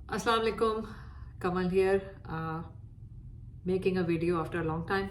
Assalamu alaikum, Kamal here, making a video after a long time.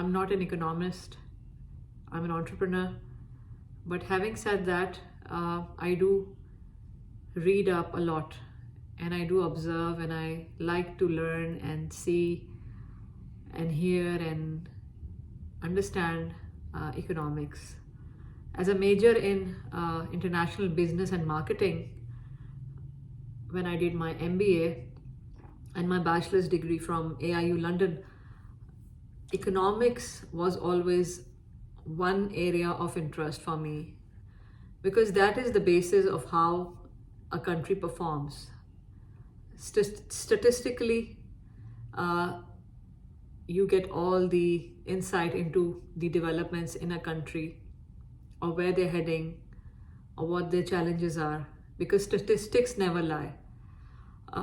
I'm not an economist, I'm an entrepreneur, but having said that, I do read up a lot and I do observe and I like to learn and see and hear and understand economics. As a major in international business and marketing, when I did my MBA and my bachelor's degree from AIU London, economics was always one area of interest for me because that is the basis of how a country performs. Statistically, you get all the insight into the developments in a country or where they're heading or what their challenges are, because statistics never lie.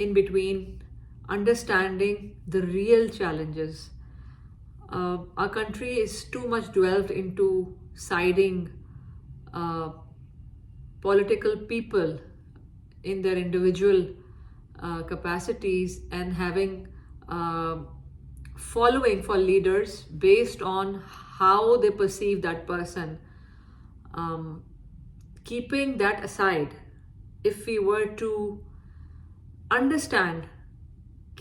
in between understanding the real challenges. Our country is too much delved into siding political people in their individual capacities and having following for leaders based on how they perceive that person. Keeping that aside, if we were to understand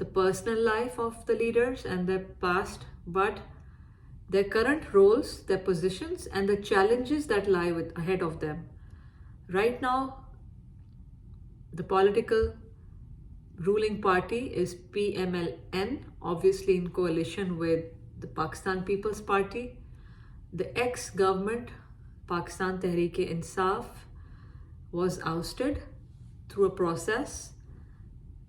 the personal life of the leaders and their past, but their current roles, their positions, and the challenges that lie ahead of them. Right now, the political ruling party is PMLN, obviously in coalition with the Pakistan People's Party. The ex-government, Pakistan Tehreek-e-Insaf, was ousted through a process.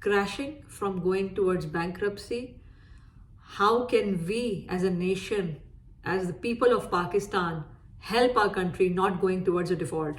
crashing, from going towards bankruptcy. How can we as a nation, as the people of Pakistan, help our country not going towards a default?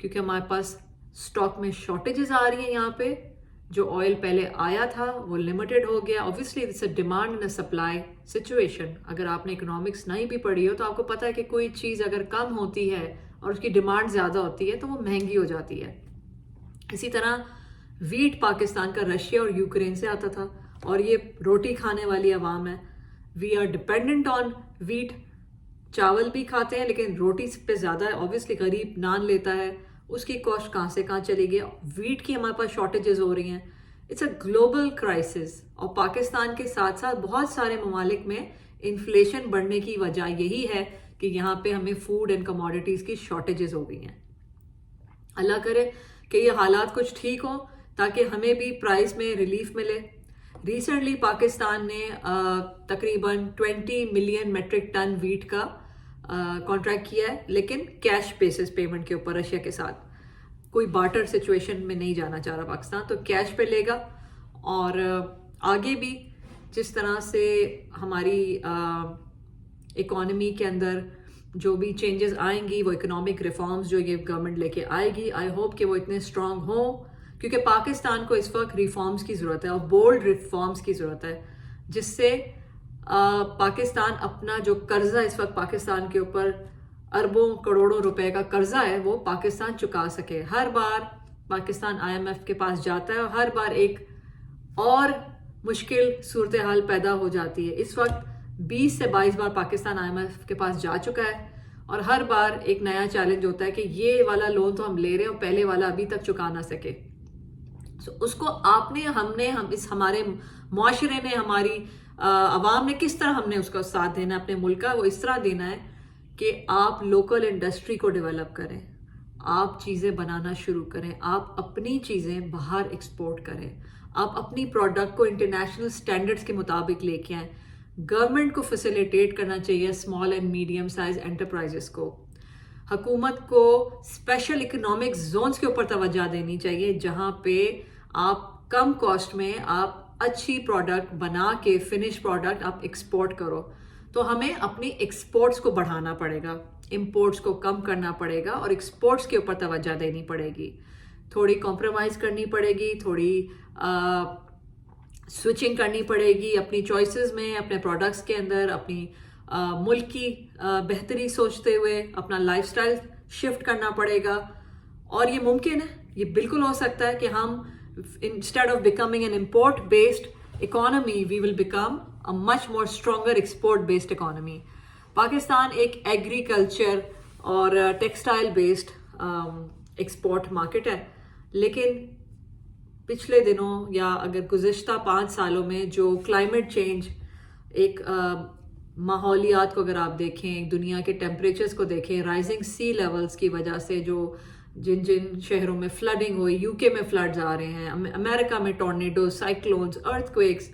کیونکہ ہمارے پاس stock میں shortages آ رہی ہیں. یہاں پہ جو oil پہلے آیا تھا وہ لمیٹڈ ہو گیا. Obviously it's a demand and a supply situation. اگر آپ نے اکنامکس نہیں بھی پڑھی ہو تو آپ کو پتہ ہے کہ کوئی چیز اگر کم ہوتی ہے اور اس کی ڈیمانڈ زیادہ ہوتی ہے تو وہ مہنگی ہو جاتی ہے. اسی طرح ویٹ پاکستان کا رشیا اور یوکرین سے آتا تھا, اور یہ روٹی کھانے والی عوام ہے. We are dependent on wheat. چاول بھی کھاتے ہیں لیکن روٹی پہ زیادہ ہے. اوبویسلی غریب نان لیتا ہے, اس کی کاسٹ کہاں سے کہاں چلی گئی. ویٹ کی ہمارے پاس شارٹیجز ہو رہی ہیں. It's a global crisis. اور پاکستان کے ساتھ ساتھ بہت سارے ممالک میں انفلیشن بڑھنے کی وجہ یہی ہے کہ یہاں پہ ہمیں فوڈ اینڈ کموڈیٹیز کی شارٹیجز ہو گئی ہیں. اللہ کرے کہ یہ حالات کچھ ٹھیک ہوں تاکہ ہمیں بھی پرائز میں ریلیف ملے. ریسنٹلی پاکستان نے تقریباً 20 ملین میٹرک ٹن ویٹ کا کانٹریکٹ کیا ہے, لیکن کیش بیسس پیمنٹ کے اوپر رشیا کے ساتھ. کوئی بارٹر سچویشن میں نہیں جانا چاہ رہا پاکستان, تو کیش پہ لے گا. اور آگے بھی جس طرح سے ہماری اکانومی کے اندر جو بھی چینجز آئیں گی, وہ اکنامک ریفارمز جو یہ گورنمنٹ لے کے آئے گی, آئی ہوپ کہ وہ اتنے اسٹرانگ ہوں, کیونکہ پاکستان کو اس وقت ریفارمز کی ضرورت ہے, اور بولڈ ریفارمز کی ضرورت ہے, جس سے پاکستان اپنا جو قرضہ اس وقت پاکستان کے اوپر اربوں کروڑوں روپے کا قرضہ ہے وہ پاکستان چکا سکے. ہر بار پاکستان IMF کے پاس جاتا ہے اور ہر بار ایک اور مشکل صورتحال پیدا ہو جاتی ہے. اس وقت 20 سے 22 بار پاکستان IMF کے پاس جا چکا ہے, اور ہر بار ایک نیا چیلنج ہوتا ہے کہ یہ والا لون تو ہم لے رہے ہیں اور پہلے والا ابھی تک چکا نہ سکے. اس کو آپ نے, ہمارے معاشرے نے, ہماری عوام نے کس طرح ہم نے اس کا ساتھ دینا ہے اپنے ملک کا. وہ اس طرح دینا ہے کہ آپ لوکل انڈسٹری کو ڈیولپ کریں, آپ چیزیں بنانا شروع کریں, آپ اپنی چیزیں باہر ایکسپورٹ کریں, آپ اپنی پروڈکٹ کو انٹرنیشنل سٹینڈرڈز کے مطابق لے کے آئیں. گورنمنٹ کو فیسیلیٹیٹ کرنا چاہیے small and medium size enterprises کو. حکومت کو اسپیشل اکنامک زونز کے اوپر توجہ دینی چاہیے, جہاں پہ آپ کم کاسٹ میں آپ اچھی پروڈکٹ بنا کے فنش پروڈکٹ آپ ایکسپورٹ کرو. تو ہمیں اپنی ایکسپورٹس کو بڑھانا پڑے گا, امپورٹس کو کم کرنا پڑے گا, اور ایکسپورٹس کے اوپر توجہ دینی پڑے گی. تھوڑی کمپرومائز کرنی پڑے گی, تھوڑی سوئچنگ کرنی پڑے گی اپنی چوائسیز میں, اپنے پروڈکٹس کے اندر, اپنی ملک کی بہتری سوچتے ہوئے اپنا لائف سٹائل شفٹ کرنا پڑے گا. اور یہ ممکن ہے, یہ بالکل ہو سکتا ہے کہ ہم instead of becoming an import based economy we will become a much more stronger export based economy. Pakistan ایک ایگریکلچر اور ٹیکسٹائل بیسڈ ایکسپورٹ مارکیٹ ہے, لیکن پچھلے دنوں یا اگر گزشتہ 5 سالوں میں جو کلائمیٹ چینج, ایک ماحولیات کو اگر آپ دیکھیں, دنیا کے ٹیمپریچرز کو دیکھیں, رائزنگ سی لیولز کی وجہ سے جو جن شہروں میں فلڈنگ ہوئی, UK میں فلڈز آ رہے ہیں, امریکہ میں ٹورنیڈوز, سائیکلونز, ارتھ کویکس,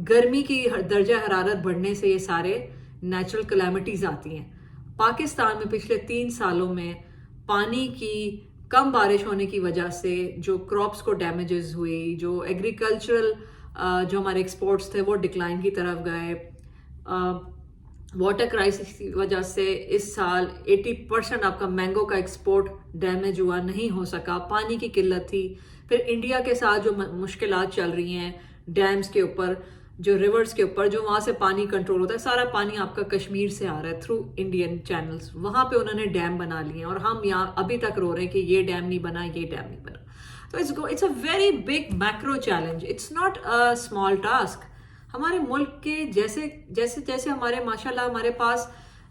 گرمی کی درجہ حرارت بڑھنے سے یہ سارے نیچرل کلیمٹیز آتی ہیں. پاکستان میں پچھلے 3 سالوں میں پانی کی کم بارش ہونے کی وجہ سے جو کراپس کو ڈیمیجز ہوئی, جو ایگریکلچرل جو ہمارے ایکسپورٹس تھے وہ ڈکلائن کی طرف گئے, واٹر کرائسس کی وجہ سے اس سال 80% آپ کا مینگو کا ایکسپورٹ ڈیمیج ہوا, نہیں ہو سکا, پانی کی قلت تھی. پھر انڈیا کے ساتھ جو مشکلات چل رہی ہیں ڈیمز کے اوپر, جو ریورز کے اوپر, جو وہاں سے پانی کنٹرول ہوتا ہے, سارا پانی آپ کا کشمیر سے آ رہا ہے تھرو انڈین چینلز, وہاں پہ انہوں نے ڈیم بنا لیے ہیں, اور ہم یہاں ابھی تک رو رہے ہیں کہ یہ ڈیم نہیں بنا, یہ ڈیم نہیں بنا. تو it's a very big macro challenge, it's not a small task. ہمارے ملک کے جیسے ہمارے ماشاءاللہ ہمارے پاس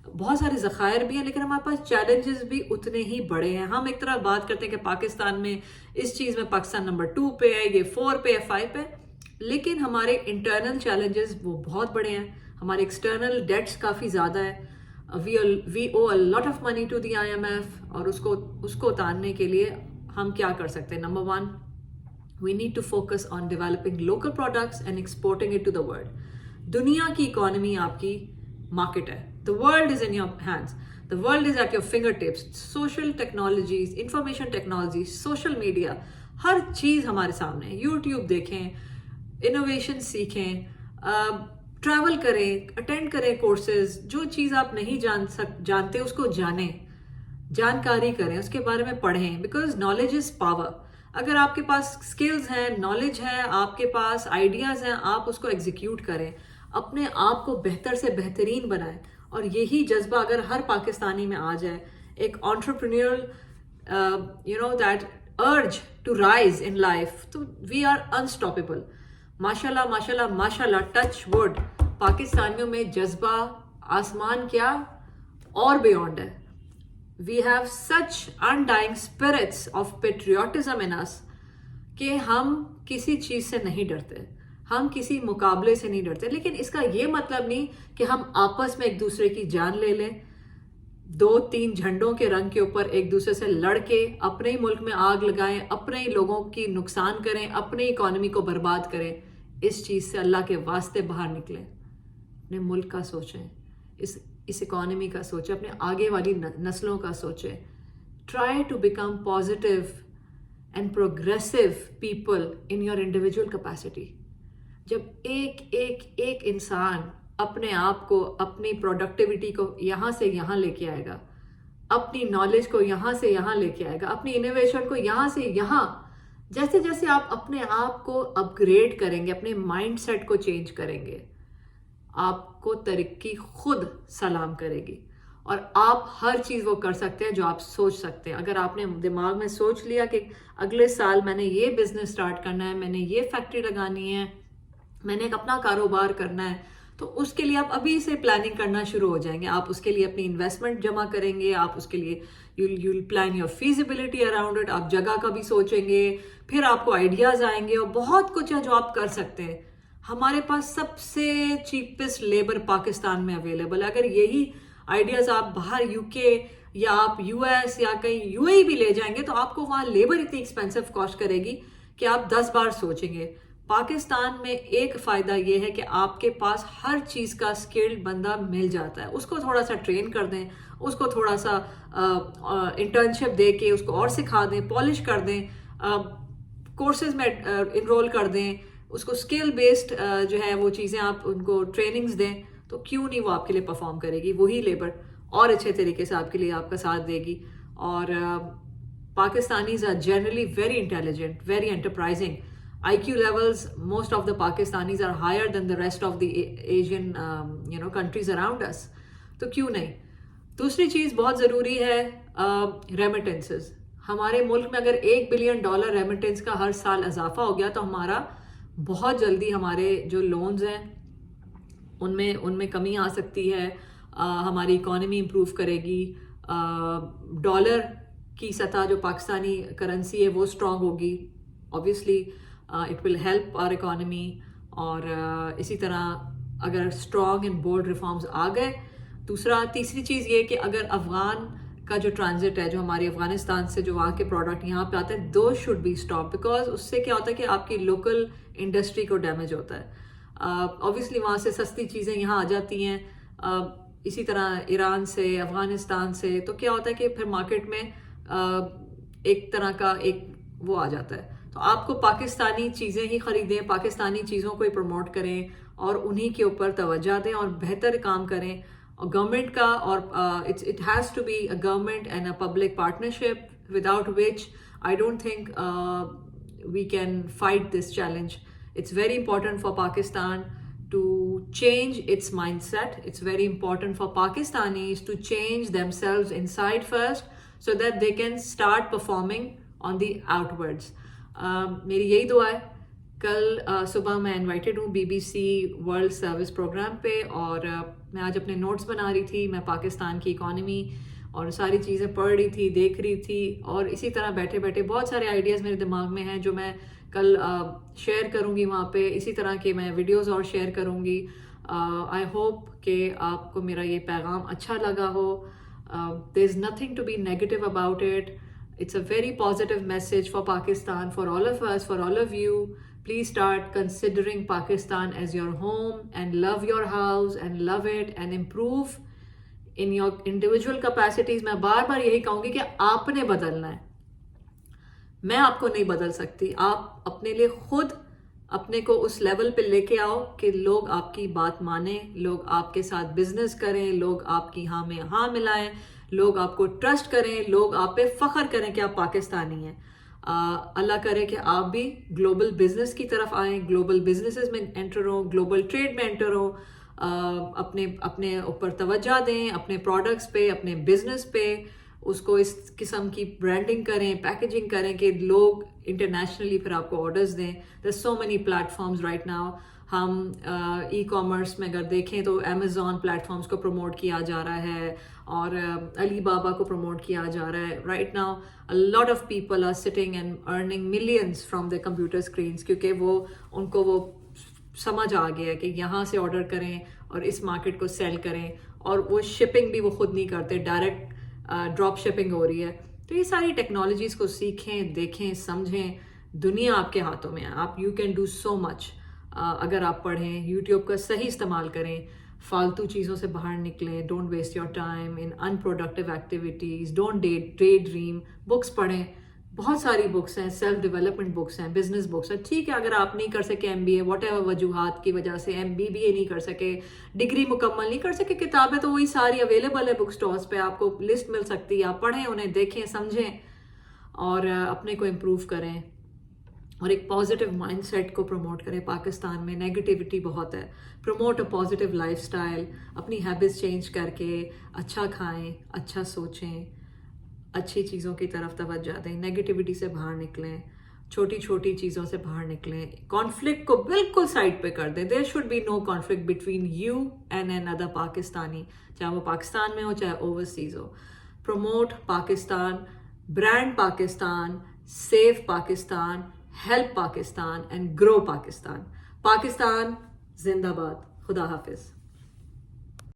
بہت سارے ذخائر بھی ہیں, لیکن ہمارے پاس چیلنجز بھی اتنے ہی بڑے ہیں. ہم ایک طرح بات کرتے ہیں کہ پاکستان میں اس چیز میں پاکستان نمبر 2 پہ ہے, یہ 4 پہ ہے, 5 پہ, لیکن ہمارے انٹرنل چیلنجز وہ بہت بڑے ہیں. ہمارے ایکسٹرنل ڈیٹس کافی زیادہ ہے. We owe a lot of money to the IMF, اور اس کو اتارنے کے لیے ہم کیا کر سکتے ہیں. Number 1, we need to focus on developing local products and exporting it to the world. دنیا کی اکانومی آپ کی مارکیٹ ہے. The world is in your hands. The world is at your fingertips. Social technologies, information technology, social media, ہر چیز ہمارے سامنے ہے. YouTube دیکھیں, انوویشن سیکھیں, ٹریول کریں, اٹینڈ کریں کورسز, جو چیز آپ نہیں جانتے اس کو جانیں. جانکاری کریں, اس کے بارے میں پڑھیں, بیکاز نالج از پاور. اگر آپ کے پاس اسکلز ہیں, نالج ہے, آپ کے پاس آئیڈیاز ہیں, آپ اس کو ایگزیکیوٹ کریں, اپنے آپ کو بہتر سے بہترین بنائیں. اور یہی جذبہ اگر ہر پاکستانی میں آ جائے, ایک entrepreneurial that urge to rise in life, تو we are unstoppable. ماشاءاللہ ماشاءاللہ ماشاءاللہ, ٹچ وڈ, پاکستانیوں میں جذبہ آسمان کیا اور بیونڈ ہے. We have such undying spirits of patriotism in us کہ ہم کسی چیز سے نہیں ڈرتے, ہم کسی مقابلے سے نہیں ڈرتے. لیکن اس کا یہ مطلب نہیں کہ ہم آپس میں ایک دوسرے کی جان لے لیں, 2-3 جھنڈوں کے رنگ کے اوپر ایک دوسرے سے لڑ کے اپنے ہی ملک میں آگ لگائیں, اپنے ہی لوگوں کی نقصان کریں, اپنی اکانومی کو برباد کریں. اس چیز سے اللہ کے واسطے باہر نکلیں, اپنے ملک کا سوچیں, اس اکانومی کا سوچیں, اپنے آگے والی نسلوں کا سوچیں. Try to become positive and progressive people in your individual capacity. جب ایک انسان اپنے آپ کو, اپنی پروڈکٹیوٹی کو یہاں سے یہاں لے کے آئے گا, اپنی نالج کو یہاں سے یہاں لے کے آئے گا, اپنی انوویشن کو یہاں سے یہاں, جیسے جیسے آپ اپنے آپ کو اپ گریڈ کریں گے, اپنے مائنڈ سیٹ کو چینج کریں گے, آپ کو ترقی خود سلام کرے گی. اور آپ ہر چیز وہ کر سکتے ہیں جو آپ سوچ سکتے ہیں. اگر آپ نے دماغ میں سوچ لیا کہ اگلے سال میں نے یہ بزنس سٹارٹ کرنا ہے, میں نے یہ فیکٹری لگانی ہے, میں نے ایک اپنا کاروبار کرنا ہے, تو اس کے لیے آپ ابھی سے پلاننگ کرنا شروع ہو جائیں گے. آپ اس کے لیے اپنی انویسٹمنٹ جمع کریں گے, آپ اس کے لیے you'll plan your feasibility around it, آپ جگہ کا بھی سوچیں گے, پھر آپ کو آئیڈیاز آئیں گے, اور بہت کچھ ہے جو آپ کر سکتے ہیں. ہمارے پاس سب سے چیپسٹ لیبر پاکستان میں اویلیبل ہے. اگر یہی آئیڈیاز آپ باہر UK یا آپ US یا کہیں UAE بھی لے جائیں گے تو آپ کو وہاں لیبر اتنی ایکسپینسو کاسٹ کرے گی کہ آپ 10 بار سوچیں گے. پاکستان میں ایک فائدہ یہ ہے کہ آپ کے پاس ہر چیز کا اسکلڈ بندہ مل جاتا ہے. اس کو تھوڑا سا ٹرین کر دیں, اس کو تھوڑا سا انٹرنشپ دے کے اس کو اور سکھا دیں, پالش کر دیں, کورسز میں انرول کر دیں, اس کو اسکل بیسڈ جو ہے وہ چیزیں آپ ان کو ٹریننگز دیں, تو کیوں نہیں وہ آپ کے لیے پرفارم کرے گی. وہی لیبر اور اچھے طریقے سے آپ کے لیے آپ کا ساتھ دے گی. اور Pakistanis are generally very intelligent, very enterprising. IQ levels, most of the Pakistanis are higher than the rest of the Asian countries around us. تو کیوں نہیں. دوسری چیز بہت ضروری ہے, ریمیٹنسز. ہمارے ملک میں اگر $1 بلین ریمیٹنس کا ہر سال اضافہ ہو گیا تو ہمارا بہت جلدی ہمارے جو لونز ہیں ان میں کمی آ سکتی ہے, ہماری اکانومی امپروو کرے گی, ڈالر کی سطح جو پاکستانی کرنسی ہے وہ اسٹرانگ ہوگی. obviously it will help our economy. اور اسی طرح اگر اسٹرانگ اینڈ بولڈ ریفارمز آ گئے. تیسری چیز یہ کہ اگر افغان کا جو ٹرانزٹ ہے, جو ہماری افغانستان سے جو وہاں کے پروڈکٹ یہاں پہ آتے ہیں, دو شوڈ بی اسٹاپ, بیکاز اس سے کیا ہوتا ہے کہ آپ کی لوکل انڈسٹری کو ڈیمیج ہوتا ہے. obviously وہاں سے سستی چیزیں یہاں آ جاتی ہیں, اسی طرح ایران سے, افغانستان سے, تو کیا ہوتا ہے کہ پھر مارکیٹ میں ایک طرح کا ایک وہ آ جاتا ہے. تو آپ کو پاکستانی چیزیں ہی خریدیں, پاکستانی چیزوں کو ہی پروموٹ کریں اور انہی کے اوپر توجہ دیں اور بہتر کام کریں. اور گورنمنٹ کا, اور it has to be a government and a public partnership without which I don't think we can fight this challenge. It's very important for Pakistan to change its mindset. It's very important for Pakistanis to change themselves inside first so that they can start performing on the outwards. میری یہی دعا ہے. کل صبح میں invited ہوں BBC world service programme پہ, اور میں آج اپنے نوٹس بنا رہی تھی. میں پاکستان کی اکانومی اور ساری چیزیں پڑھ رہی تھی, دیکھ رہی تھی, اور اسی طرح بیٹھے بیٹھے بہت سارے آئیڈیاز میرے دماغ میں ہیں جو میں کل شیئر کروں گی وہاں پہ. اسی طرح کے میں ویڈیوز اور شیئر کروں گی. آئی ہوپ کہ آپ کو میرا یہ پیغام اچھا لگا ہو. There is nothing to be negative about it. It's a very positive message for Pakistan, for all of us, for all of you. Please start considering Pakistan as your home and love your house and love it and improve in your individual capacities. میں بار بار یہی کہوں گی کہ آپ نے بدلنا ہے, میں آپ کو نہیں بدل سکتی. آپ اپنے لیے خود اپنے کو اس لیول پہ لے کے آؤ کہ لوگ آپ کی بات مانیں, لوگ آپ کے ساتھ بزنس کریں, لوگ آپ کی ہاں میں ہاں ملائیں, لوگ آپ کو ٹرسٹ کریں, لوگ آپ پہ فخر کریں کہ آپ پاکستانی ہیں. اللہ کرے کہ آپ بھی گلوبل بزنس کی طرف آئیں, گلوبل بزنسز میں انٹر ہوں, گلوبل ٹریڈ میں انٹر ہوں, اپنے اوپر توجہ دیں, اپنے پروڈکٹس پہ, اپنے بزنس پہ, اس کو اس قسم کی برانڈنگ کریں, پیکیجنگ کریں کہ لوگ انٹرنیشنلی پھر آپ کو آرڈرز دیں. There so many platforms right now. ہم ای کامرس میں اگر دیکھیں تو امیزون پلیٹفارمس کو پروموٹ کیا جا رہا ہے, اور علی بابا کو پروموٹ کیا جا رہا ہے. Right now a lot of people are sitting and earning millions from their computer screens, کیونکہ وہ ان کو وہ سمجھ آ گیا ہے کہ یہاں سے آرڈر کریں اور اس مارکیٹ کو سیل کریں, اور وہ شپنگ بھی وہ خود نہیں کرتے, ڈائریکٹ ڈراپ شپنگ ہو رہی ہے. تو یہ ساری ٹیکنالوجیز کو سیکھیں, دیکھیں, سمجھیں. دنیا آپ کے ہاتھوں میں ہے, آپ یو کین ڈو سو مچ. اگر آپ پڑھیں, یوٹیوب کا صحیح استعمال کریں, فالتو چیزوں سے باہر نکلیں. Don't waste your time in unproductive activities. Don't daydream. Books پڑھیں, بہت ساری بکس ہیں, سیلف ڈیولپمنٹ بکس ہیں, بزنس بکس ہیں. ٹھیک ہے اگر آپ نہیں کر سکے M B A, whatever وجوہات کی وجہ سے ایم بی بی اے نہیں کر سکے, ڈگری مکمل نہیں کر سکے, کتابیں تو وہی ساری اویلیبل ہے بک اسٹورس پہ, آپ کو لسٹ مل سکتی ہے. آپ پڑھیں انہیں, دیکھیں, سمجھیں, اور اپنے کو امپروو کریں, اور ایک پازیٹیو مائنڈ سیٹ کو پروموٹ کریں. پاکستان میں نیگیٹیوٹی بہت ہے. Promote a positive life style. اپنی ہیبٹس چینج کر کے اچھا کھائیں, اچھا سوچیں, اچھی چیزوں کی طرف توجہ دیں. نیگیٹیوٹی سے باہر نکلیں, چھوٹی چھوٹی چیزوں سے باہر نکلیں. کانفلکٹ کو بالکل سائڈ پہ کر دیں. There should be no conflict between you and an other Pakistani, چاہے وہ پاکستان میں ہو چاہے اوورسیز ہو. Promote Pakistan, brand Pakistan, save Pakistan, help Pakistan and grow Pakistan. Pakistan, Zindabad. Khuda Hafiz.